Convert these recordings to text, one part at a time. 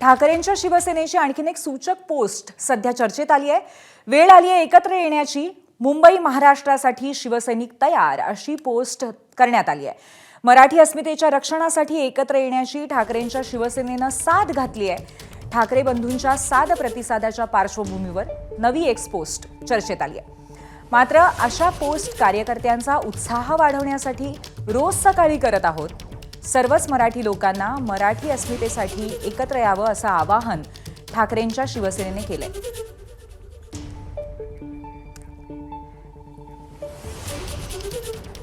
ठाकरेंच्या शिवसेनेची आणखीन एक सूचक पोस्ट सध्या चर्चेत आली आहे। वेळ आली आहे एकत्र येण्याची, मुंबई महाराष्ट्रासाठी शिवसैनिक तयार, अशी पोस्ट करण्यात आली आहे। मराठी अस्मितेच्या रक्षणासाठी एकत्र येण्याची ठाकरेंच्या शिवसेनेनं साद घातली आहे। ठाकरे बंधूंच्या साद प्रतिसादाच्या पार्श्वभूमीवर नवी एक पोस्ट चर्चेत आली आहे। मात्र अशा पोस्ट कार्यकर्त्यांचा उत्साह वाढवण्यासाठी रोज सकाळी करत आहोत। सर्वच मराठी लोकांना मराठी अस्मितेसाठी एकत्र यावं असं आवाहन ठाकरेंच्या शिवसेनेने केलंय।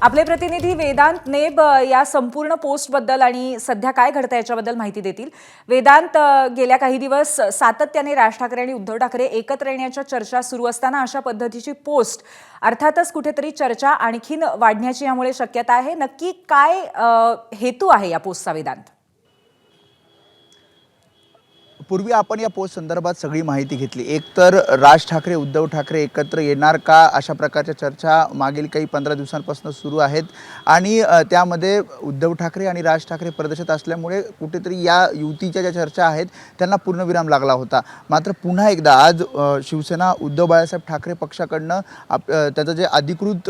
आपले प्रतिनिधी वेदांत नेब या संपूर्ण पोस्टबद्दल आणि सध्या काय घडतं याच्याबद्दल माहिती देतील। वेदांत, गेल्या काही दिवस सातत्याने राज ठाकरे आणि उद्धव ठाकरे एकत्र येण्याच्या चर्चा सुरू असताना अशा पद्धतीची पोस्ट अर्थातच कुठेतरी चर्चा आणखीन वाढण्याची यामुळे शक्यता आहे। नक्की काय हेतू आहे या पोस्टचा वेदांत? पूर्वी आपण या पोस्ट संदर्भात सगळी माहिती घेतली। एक तर राज ठाकरे उद्धव ठाकरे एकत्र येणार का, अशा प्रकारच्या चर्चा मागील काही 15 दिवसांपासून सुरू आहेत आणि त्यामध्ये उद्धव ठाकरे आणि राज ठाकरे परदेशात असल्यामुळे कुठेतरी या युतीच्या ज्या चर्चा आहेत त्यांना पूर्णविराम लागला होता। मात्र पुन्हा एकदा आज शिवसेना उद्धव बाळासाहेब ठाकरे पक्षाकडनं त्याचं जे अधिकृत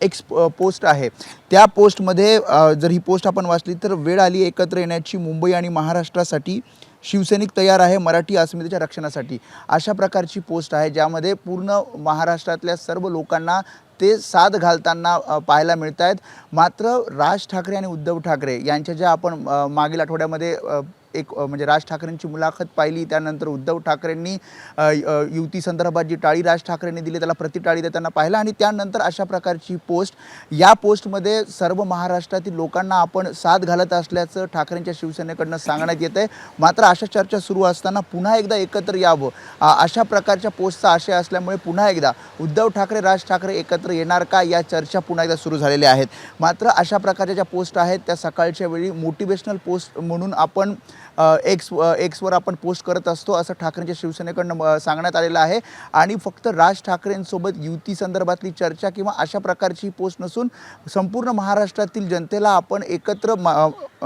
एक्स पोस्ट आहे त्या पोस्टमध्ये जर ही पोस्ट आपण वाचली तर वेळ आली एकत्र येण्याची, मुंबई आणि महाराष्ट्रासाठी शिवसैनिक तयार आहे मराठी अस्मितेच्या रक्षणासाठी, अशा प्रकारची पोस्ट आहे ज्यामध्ये पूर्ण महाराष्ट्रातल्या सर्व लोकांना ते साद घालताना पाहायला मिळत आहेत। मात्र राज ठाकरे आणि उद्धव ठाकरे यांच्या ज्या आपण मागील आठवड्यामध्ये एक म्हणजे राज ठाकरेंची मुलाखत पाहिली, त्यानंतर उद्धव ठाकरेंनी युती संदर्भात जी टाळी राज ठाकरेंनी दिली त्याला प्रतिटाळी देताना पाहिलं आणि त्यानंतर अशा प्रकारची पोस्ट, या पोस्टमध्ये सर्व महाराष्ट्रातील लोकांना आपण साथ घालत असल्याचं ठाकरेंच्या शिवसेनेकडनं सांगण्यात येत आहे। मात्र अशा चर्चा सुरू असताना पुन्हा एकदा एकत्र यावं अशा प्रकारच्या पोस्टचा आशय असल्यामुळे पुन्हा एकदा उद्धव ठाकरे राज ठाकरे एकत्र येणार का, या चर्चा पुन्हा एकदा सुरू झालेल्या आहेत। मात्र अशा प्रकारच्या ज्या पोस्ट आहेत त्या सकाळच्या वेळी मोटिवेशनल पोस्ट म्हणून आपण एक्सवर आपण पोस्ट करत असतो असं ठाकरेंच्या शिवसेनेकडनं सांगण्यात आलेलं आहे आणि फक्त राज ठाकरेंसोबत युती संदर्भातली चर्चा किंवा अशा प्रकारची पोस्ट नसून संपूर्ण महाराष्ट्रातील जनतेला आपण एकत्र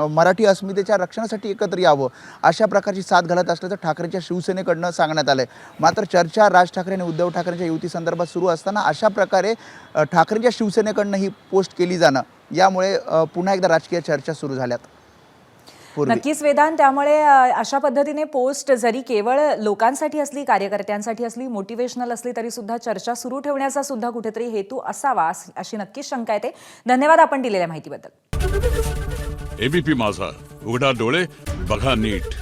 मराठी अस्मितेच्या रक्षणासाठी एकत्र यावं अशा प्रकारची साथ घालत असल्याचं ठाकरेंच्या शिवसेनेकडनं सांगण्यात आलं आहे। मात्र चर्चा राज ठाकरे आणि उद्धव ठाकरेंच्या युती संदर्भात सुरू असताना अशा प्रकारे ठाकरेंच्या शिवसेनेकडनं ही पोस्ट केली जाणं, यामुळे पुन्हा एकदा राजकीय चर्चा सुरू झाल्यात। नक्कीच वेदांत, त्यामुळे अशा पद्धतीने पोस्ट जरी केवळ लोकांसाठी असली, कार्यकर्त्यांसाठी असली, मोटिवेशनल असली, तरी सुद्धा चर्चा सुरू ठेवण्याचा सुद्धा कुठेतरी हेतू असावा अशी नक्कीच शंका येते। धन्यवाद आपण दिलेल्या माहितीबद्दल। एबीपी माझा, उघडा डोळे बघा नीट।